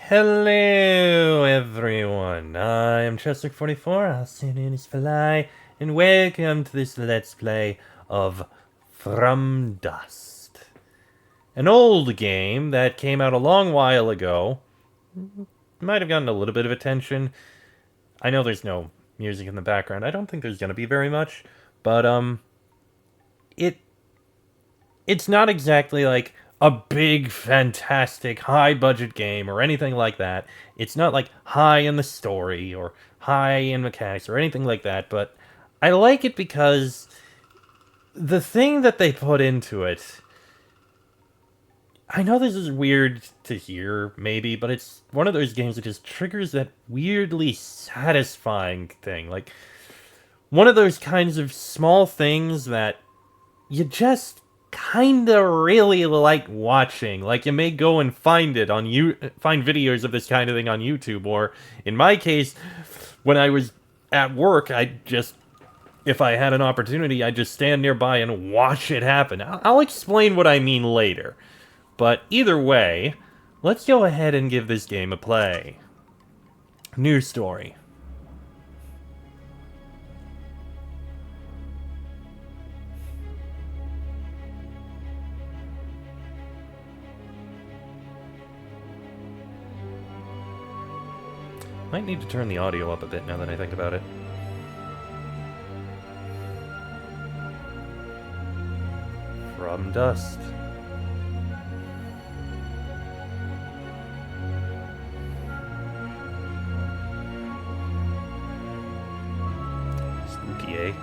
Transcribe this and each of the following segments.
Hello, everyone. I am Chester44, also known as Fly, and welcome to this Let's Play of From Dust. An old game that came out a long while ago. Might have gotten a little bit of attention. I know there's no music in the background. I don't think there's gonna be very much, but it it's not exactly like a big, fantastic, high budget game or anything like that. It's not like high in the story or high in mechanics or anything like that, but I like it because the thing that they put into it. I know this is weird to hear, maybe, but it's one of those games that just triggers that weirdly satisfying thing. Like, one of those kinds of small things that you just kinda really like watching. Like, you may go and find videos of this kind of thing on YouTube, or in my case, when I was at work, if I had an opportunity, I'd just stand nearby and watch it happen. I'll explain what I mean later. But either way, let's go ahead and give this game a play. New story. Might need to turn the audio up a bit now that I think about it. From Dust. Spooky, eh?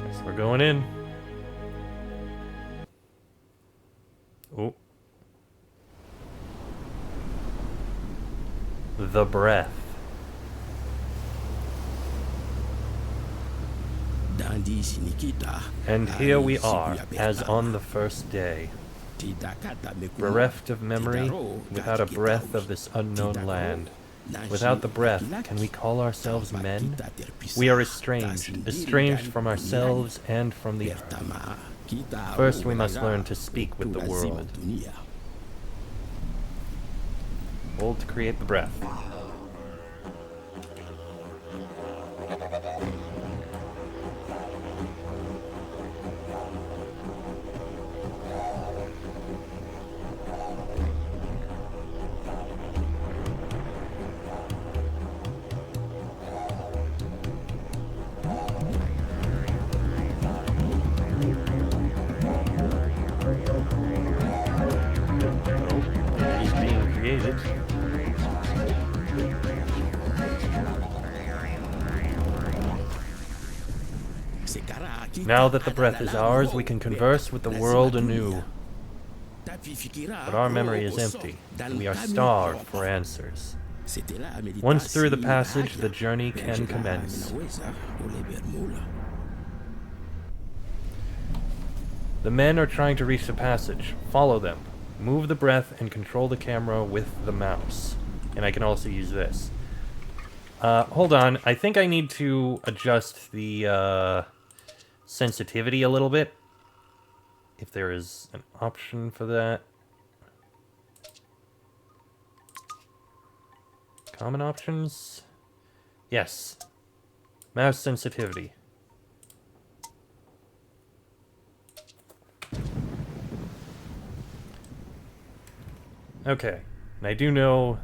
Guess we're going in. Oh. The Breath. And here we are, as on the first day, bereft of memory, without a breath of this unknown land. Without the breath, can we call ourselves men? We are estranged from ourselves and from the earth. First, we must learn to speak with the world. Hold to create the breath. He's being created. Now that the breath is ours, we can converse with the world anew. But our memory is empty, and we are starved for answers. Once through the passage, the journey can commence. The men are trying to reach the passage. Follow them. Move the breath and control the camera with the mouse. And I can also use this. Hold on. I think I need to adjust the sensitivity a little bit. If there is an option for that. Common options? Yes. Mouse sensitivity. Okay. And I do know...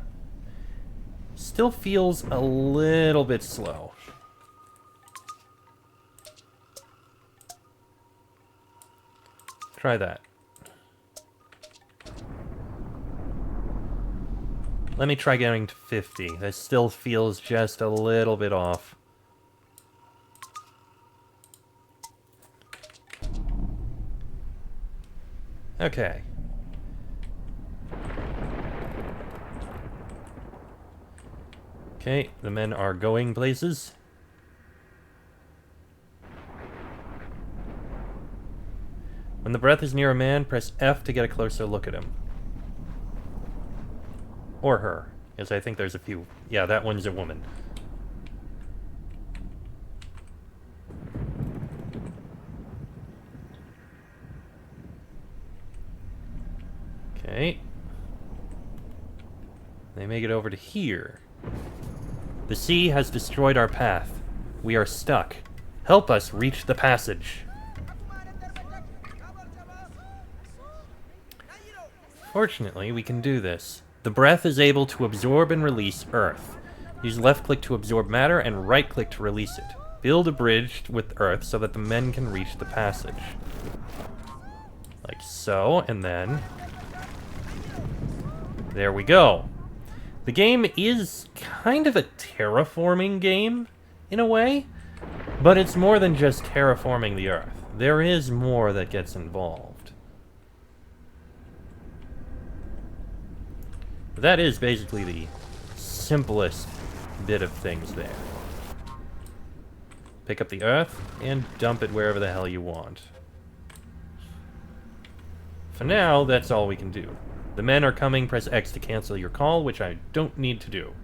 Still feels a little bit slow. Try that. Let me try getting to 50. That still feels just a little bit off. Okay. Okay, the men are going places. When the breath is near a man, press F to get a closer look at him. Or her. Because I think there's a few... Yeah, that one's a woman. Okay. They make it over to here. The sea has destroyed our path. We are stuck. Help us reach the passage. Fortunately, we can do this. The breath is able to absorb and release earth. Use left click to absorb matter and right click to release it. Build a bridge with earth so that the men can reach the passage. Like so, and then... There we go. The game is kind of a terraforming game, in a way, but it's more than just terraforming the earth. There is more that gets involved. That is basically the simplest bit of things there. Pick up the earth and dump it wherever the hell you want. For now, that's all we can do. The men are coming. Press X to cancel your call, which I don't need to do.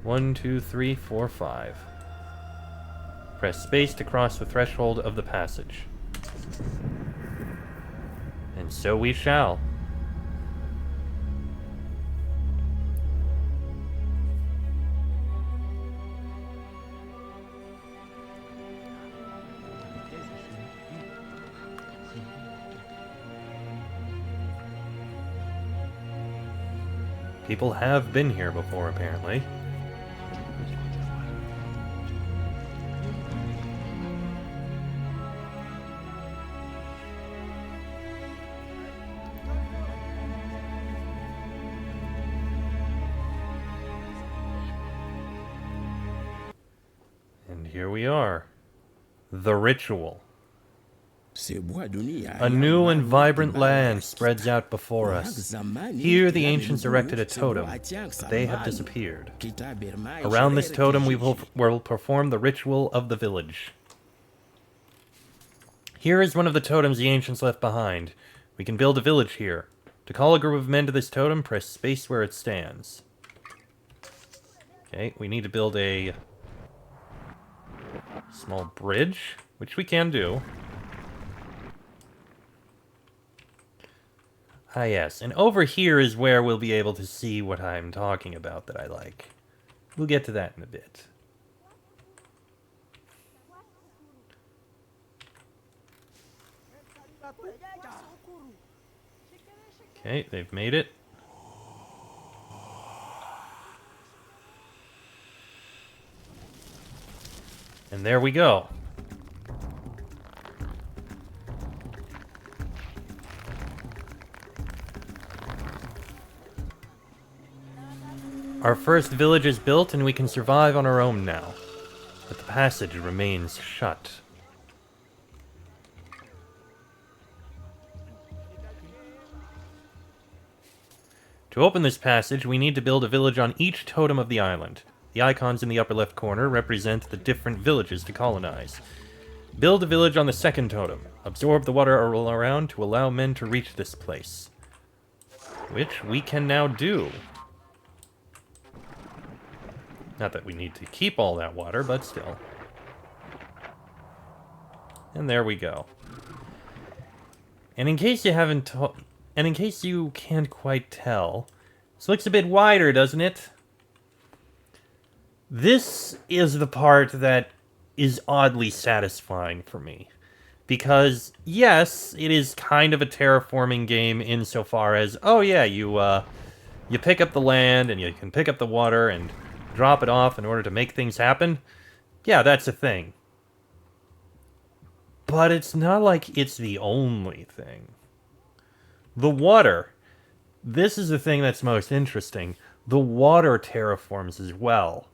1, 2, 3, 4, 5. Press space to cross the threshold of the passage. And so we shall. People have been here before, apparently. And here we are. The ritual. A new and vibrant land spreads out before us. Here the ancients erected a totem, but they have disappeared. Around this totem we will perform the ritual of the village. Here is one of the totems the ancients left behind. We can build a village here. To call a group of men to this totem, press space where it stands. Okay, we need to build a small bridge, which we can do. Ah, yes, and over here is where we'll be able to see what I'm talking about that I like. We'll get to that in a bit. Okay, they've made it. And there we go. Our first village is built and we can survive on our own now. But the passage remains shut. To open this passage, we need to build a village on each totem of the island. The icons in the upper left corner represent the different villages to colonize. Build a village on the second totem. Absorb the water all around to allow men to reach this place. Which we can now do. Not that we need to keep all that water, but still. And there we go. And in case you haven't and in case you can't quite tell, this looks a bit wider, doesn't it? This is the part that is oddly satisfying for me. Because, yes, it is kind of a terraforming game insofar as, oh yeah, you pick up the land and you can pick up the water and drop it off in order to make things happen. Yeah, that's a thing. But it's not like it's the only thing. The water. This is the thing that's most interesting. The water terraforms as well.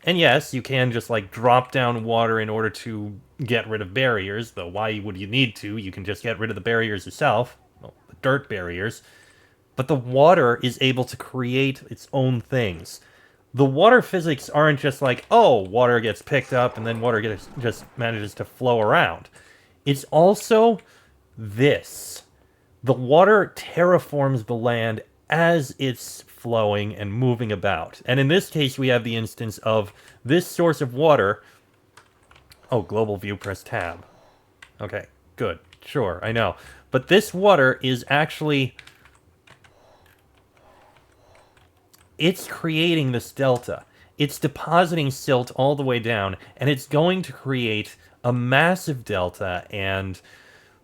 And yes, you can just, like, drop down water in order to get rid of barriers, though why would you need to? You can just get rid of the barriers yourself. Well, the dirt barriers. But the water is able to create its own things. The water physics aren't just like, oh, water gets picked up and then water just manages to flow around. It's also this. The water terraforms the land as it's flowing and moving about. And in this case, we have the instance of this source of water. Oh, global view, press tab. Okay, good. Sure, I know. But this water is actually... it's creating this delta. It's depositing silt all the way down, and it's going to create a massive delta and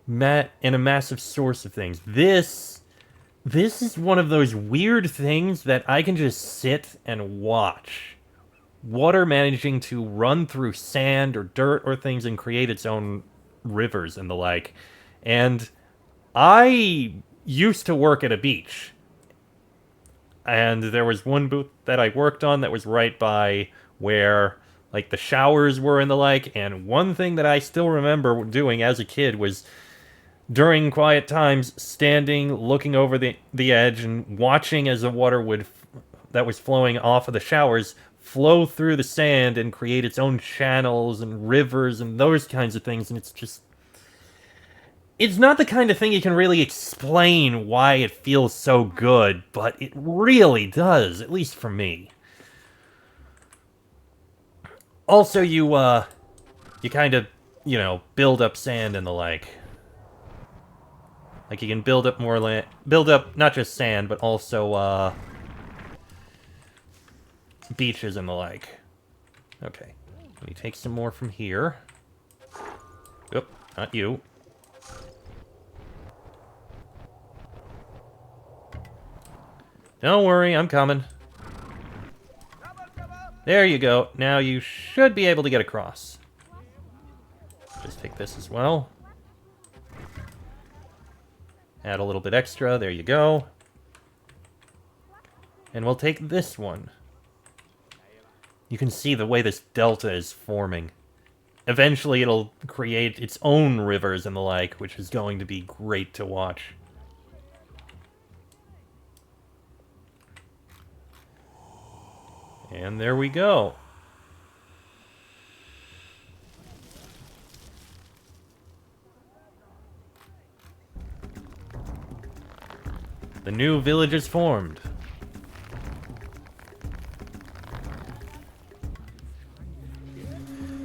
a massive source of things. This is one of those weird things that I can just sit and watch. Water managing to run through sand or dirt or things and create its own rivers and the like. And I used to work at a beach. And there was one booth that I worked on that was right by where, like, the showers were and the like. And one thing that I still remember doing as a kid was, during quiet times, standing, looking over the edge, and watching as the water that was flowing off of the showers flow through the sand and create its own channels and rivers and those kinds of things. And it's just... it's not the kind of thing you can really explain why it feels so good, but it really does, at least for me. Also, you kind of, build up sand and the like. Like, you can build up more land, build up not just sand, but also, beaches and the like. Okay, let me take some more from here. Oop, not you. Don't worry, I'm coming. There you go. Now you should be able to get across. Just take this as well. Add a little bit extra. There you go. And we'll take this one. You can see the way this delta is forming. Eventually it'll create its own rivers and the like, which is going to be great to watch. And there we go. The new village is formed.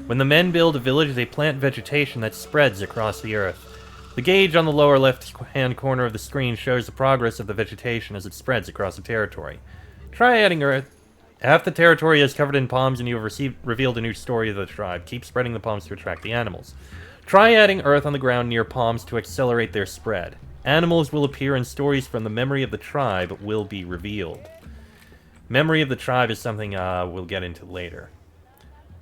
When the men build a village, they plant vegetation that spreads across the earth. The gauge on the lower left-hand corner of the screen shows the progress of the vegetation as it spreads across the territory. Try adding earth. Half the territory is covered in palms and you have revealed a new story of the tribe. Keep spreading the palms to attract the animals. Try adding earth on the ground near palms to accelerate their spread. Animals will appear and stories from the memory of the tribe will be revealed. Memory of the tribe is something we'll get into later.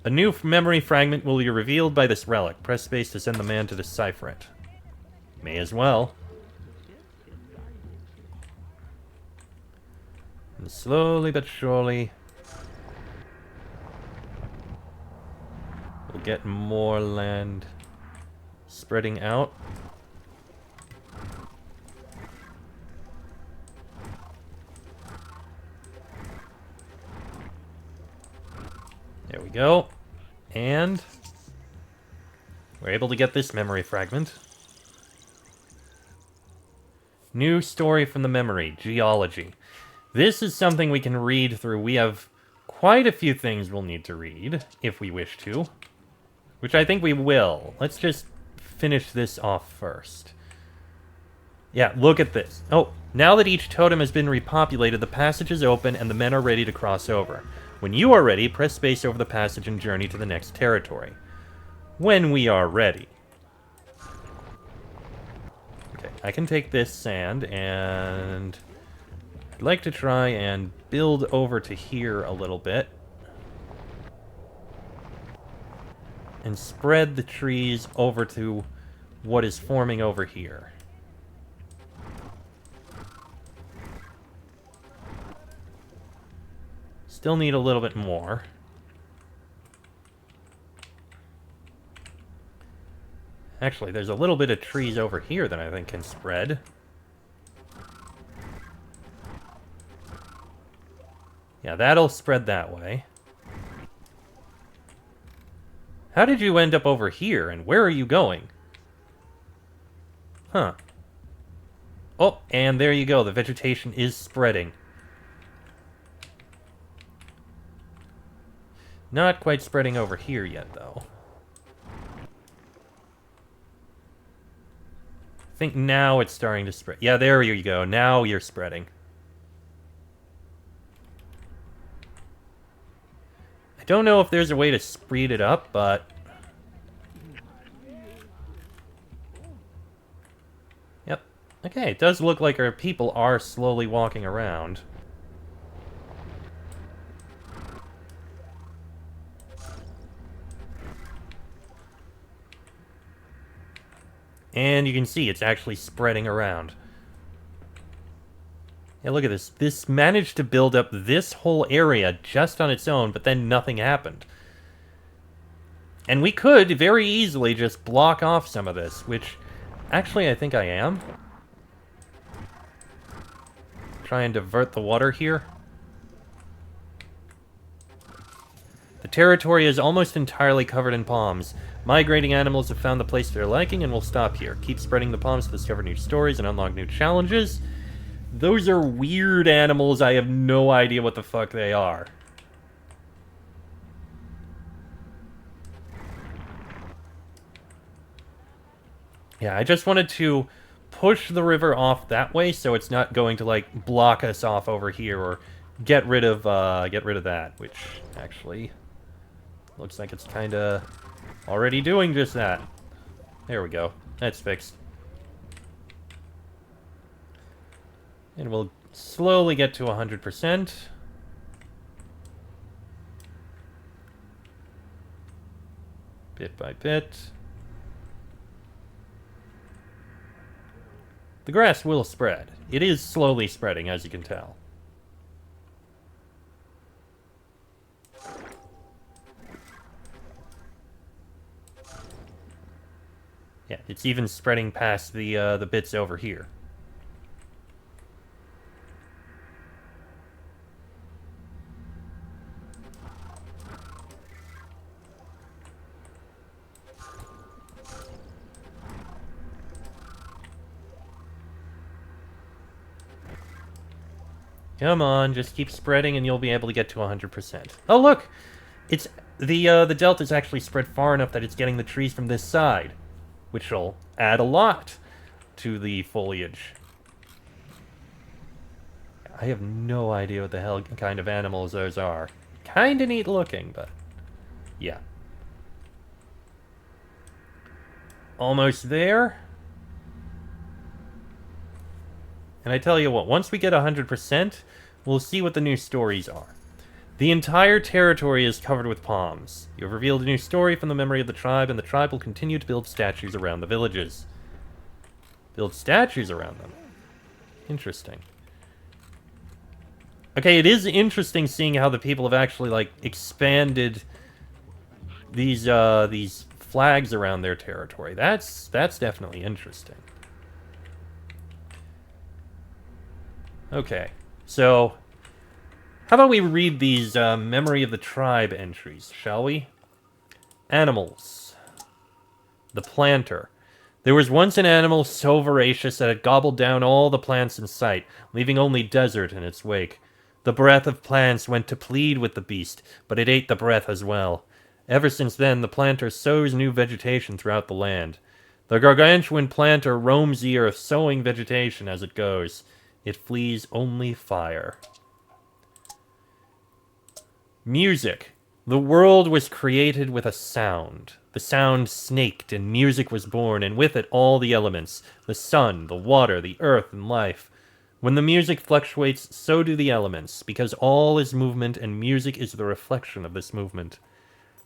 A new memory fragment will be revealed by this relic. Press space to send the man to decipher it. May as well. And slowly but surely, we'll get more land spreading out. There we go. And we're able to get this memory fragment. New story from the memory, geology. This is something we can read through. We have quite a few things we'll need to read, if we wish to. Which I think we will. Let's just finish this off first. Yeah, look at this. Oh, now that each totem has been repopulated, the passage is open and the men are ready to cross over. When you are ready, press space over the passage and journey to the next territory. When we are ready. Okay, I can take this sand and I'd like to try and build over to here a little bit. And spread the trees over to what is forming over here. Still need a little bit more. Actually, there's a little bit of trees over here that I think can spread. Yeah, that'll spread that way. How did you end up over here, and where are you going? Huh. Oh, and there you go. The vegetation is spreading. Not quite spreading over here yet, though. I think now it's starting to spread. Yeah, there you go. Now you're spreading. I don't know if there's a way to speed it up, but... Yep. Okay, it does look like our people are slowly walking around. And you can see it's actually spreading around. Yeah, look at this. This managed to build up this whole area just on its own, but then nothing happened. And we could very easily just block off some of this, which actually I think I am. Try and divert the water here. The territory is almost entirely covered in palms. Migrating animals have found the place to their liking and will stop here. Keep spreading the palms to discover new stories and unlock new challenges. Those are weird animals. I have no idea what the fuck they are. Yeah, I just wanted to push the river off that way so it's not going to, like, block us off over here or get rid of that, which actually looks like it's kind of already doing just that. There we go. That's fixed. And we'll slowly get to 100%. Bit by bit. The grass will spread. It is slowly spreading, as you can tell. Yeah, it's even spreading past the bits over here. Come on, just keep spreading and you'll be able to get to 100%. Oh, look! It's the delta's actually spread far enough that it's getting the trees from this side, which will add a lot to the foliage. I have no idea what the hell kind of animals those are. Kinda neat looking, but yeah. Almost there. And I tell you what, once we get 100%, we'll see what the new stories are. The entire territory is covered with palms. You have revealed a new story from the memory of the tribe, and the tribe will continue to build statues around the villages. Build statues around them. Interesting. Okay, it is interesting seeing how the people have actually, like, expanded these flags around their territory. That's definitely interesting. Okay, so how about we read these Memory of the Tribe entries, shall we? Animals. The planter. There was once an animal so voracious that it gobbled down all the plants in sight, leaving only desert in its wake. The breath of plants went to plead with the beast, but it ate the breath as well. Ever since then, the planter sows new vegetation throughout the land. The gargantuan planter roams the earth, sowing vegetation as it goes. It flees only fire. Music. The world was created with a sound. The sound snaked, and music was born, and with it all the elements. The sun, the water, the earth, and life. When the music fluctuates, so do the elements, because all is movement, and music is the reflection of this movement.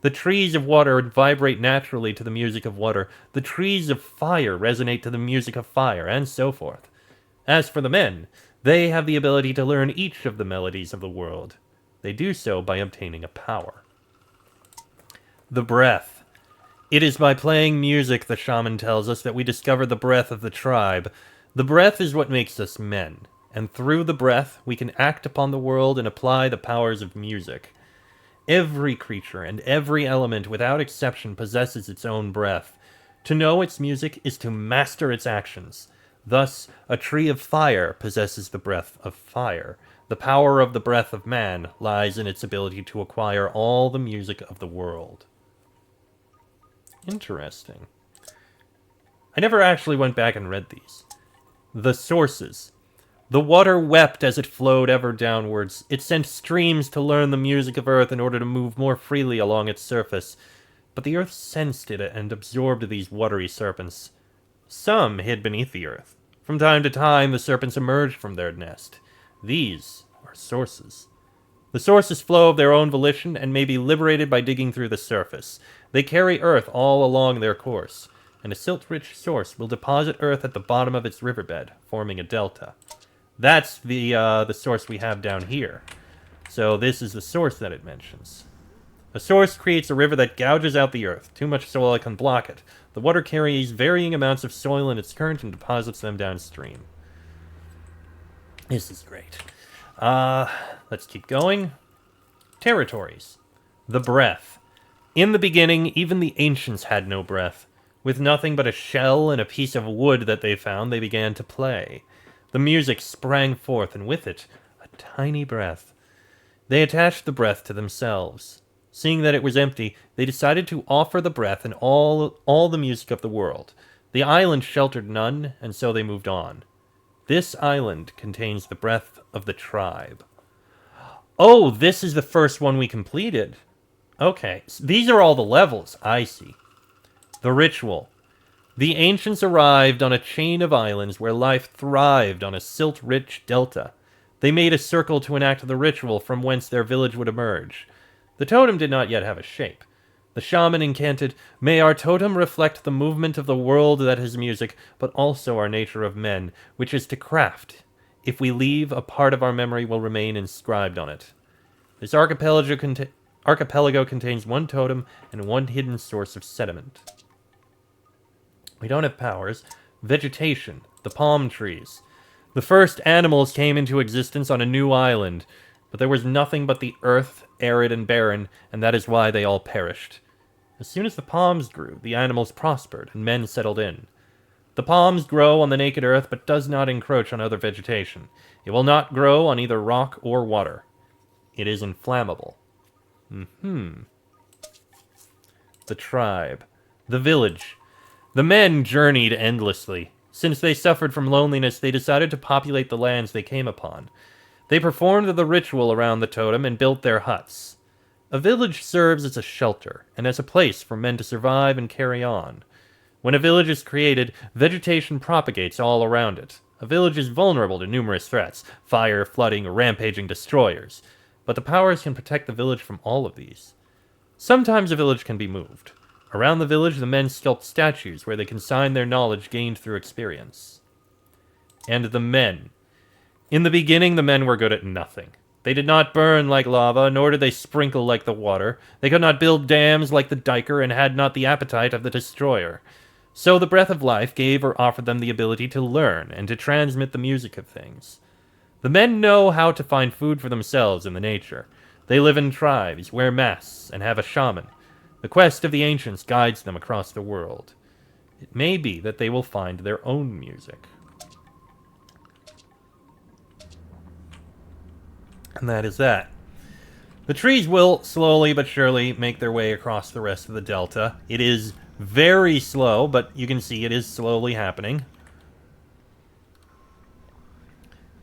The trees of water vibrate naturally to the music of water. The trees of fire resonate to the music of fire, and so forth. As for the men, they have the ability to learn each of the melodies of the world. They do so by obtaining a power. The breath. It is by playing music, the shaman tells us, that we discover the breath of the tribe. The breath is what makes us men, and through the breath we can act upon the world and apply the powers of music. Every creature and every element without exception possesses its own breath. To know its music is to master its actions. Thus, a tree of fire possesses the breath of fire. The power of the breath of man lies in its ability to acquire all the music of the world. Interesting. I never actually went back and read these. The sources. The water wept as it flowed ever downwards. It sent streams to learn the music of earth in order to move more freely along its surface. But the earth sensed it and absorbed these watery serpents. Some hid beneath the earth. From time to time, the serpents emerged from their nest. These are sources. The sources flow of their own volition and may be liberated by digging through the surface. They carry earth all along their course, and a silt-rich source will deposit earth at the bottom of its riverbed, forming a delta. That's the source we have down here. So this is the source that it mentions. A source creates a river that gouges out the earth. Too much soil can block it. The water carries varying amounts of soil in its current and deposits them downstream. This is great. Let's keep going. Territories. The breath. In the beginning, even the ancients had no breath. With nothing but a shell and a piece of wood that they found, they began to play. The music sprang forth, and with it, a tiny breath. They attached the breath to themselves. Seeing that it was empty, they decided to offer the breath and all the music of the world. The island sheltered none, and so they moved on. This island contains the breath of the tribe. Oh, this is the first one we completed. Okay, so these are all the levels. I see. The ritual. The ancients arrived on a chain of islands where life thrived on a silt-rich delta. They made a circle to enact the ritual from whence their village would emerge. The totem did not yet have a shape. The shaman incanted, "May our totem reflect the movement of the world that is music, but also our nature of men, which is to craft. If we leave, a part of our memory will remain inscribed on it." This archipelago contains one totem and one hidden source of sediment. We don't have powers. Vegetation. The palm trees. The first animals came into existence on a new island, but there was nothing but the earth, arid and barren, and that is why they all perished. As soon as the palms grew, the animals prospered, and men settled in. The palms grow on the naked earth, but does not encroach on other vegetation. It will not grow on either rock or water. It is inflammable. The tribe. The village. The men journeyed endlessly. Since they suffered from loneliness, they decided to populate the lands they came upon. They performed the ritual around the totem and built their huts. A village serves as a shelter and as a place for men to survive and carry on. When a village is created, vegetation propagates all around it. A village is vulnerable to numerous threats, fire, flooding, or rampaging destroyers. But the powers can protect the village from all of these. Sometimes a village can be moved. Around the village, the men sculpt statues where they can sign their knowledge gained through experience. And the men. In the beginning, the men were good at nothing. They did not burn like lava, nor did they sprinkle like the water. They could not build dams like the diker, and had not the appetite of the destroyer. So the breath of life gave or offered them the ability to learn and to transmit the music of things. The men know how to find food for themselves in the nature. They live in tribes, wear masks, and have a shaman. The quest of the ancients guides them across the world. It may be that they will find their own music. And that is that. The trees will slowly but surely make their way across the rest of the delta. It is very slow, but you can see it is slowly happening.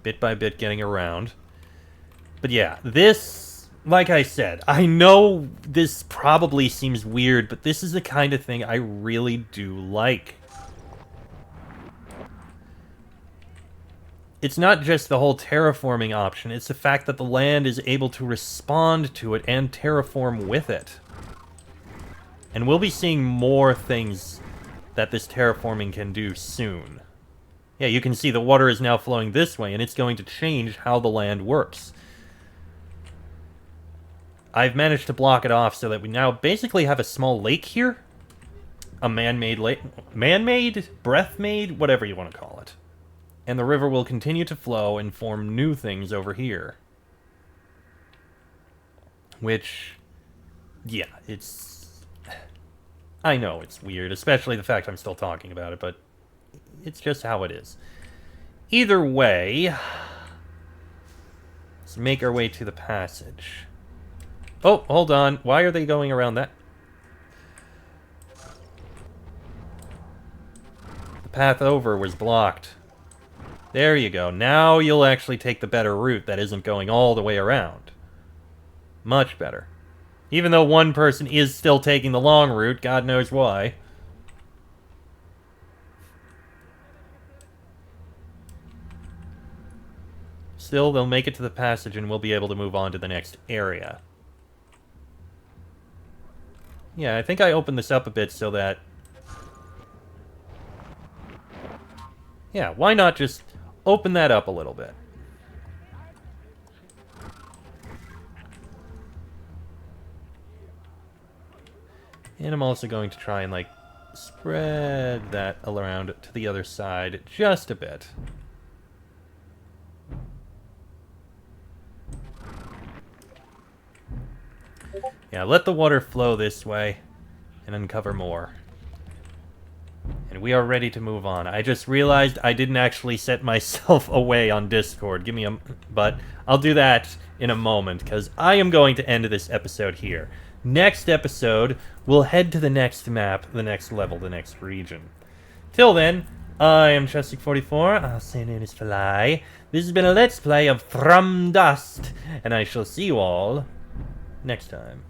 Bit by bit getting around. But yeah, this, like I said, I know this probably seems weird, but this is the kind of thing I really do like. It's not just the whole terraforming option, it's the fact that the land is able to respond to it and terraform with it. And we'll be seeing more things that this terraforming can do soon. Yeah, you can see the water is now flowing this way, and it's going to change how the land works. I've managed to block it off so that we now basically have a small lake here. A man-made lake. Man-made? Breath-made? Whatever you want to call it. And the river will continue to flow and form new things over here. Which, yeah, it's... I know it's weird, especially the fact I'm still talking about it, but It's just how it is. Either way, let's make our way to the passage. Oh, hold on. Why are they going around that? The path over was blocked. There you go. Now you'll actually take the better route that isn't going all the way around. Much better. Even though one person is still taking the long route, God knows why. Still, they'll make it to the passage and we'll be able to move on to the next area. Yeah, I think I opened this up a bit so that... Yeah, why not just open that up a little bit? And I'm also going to try and, like, spread that around to the other side just a bit. Yeah, let the water flow this way and uncover more. And we are ready to move on. I just realized I didn't actually set myself away on Discord. Give me a... But I'll do that in a moment, because I am going to end this episode here. Next episode, we'll head to the next map, the next level, the next region. Till then, I am Chestic44, also known as Fly. This has been a Let's Play of From Dust, and I shall see you all next time.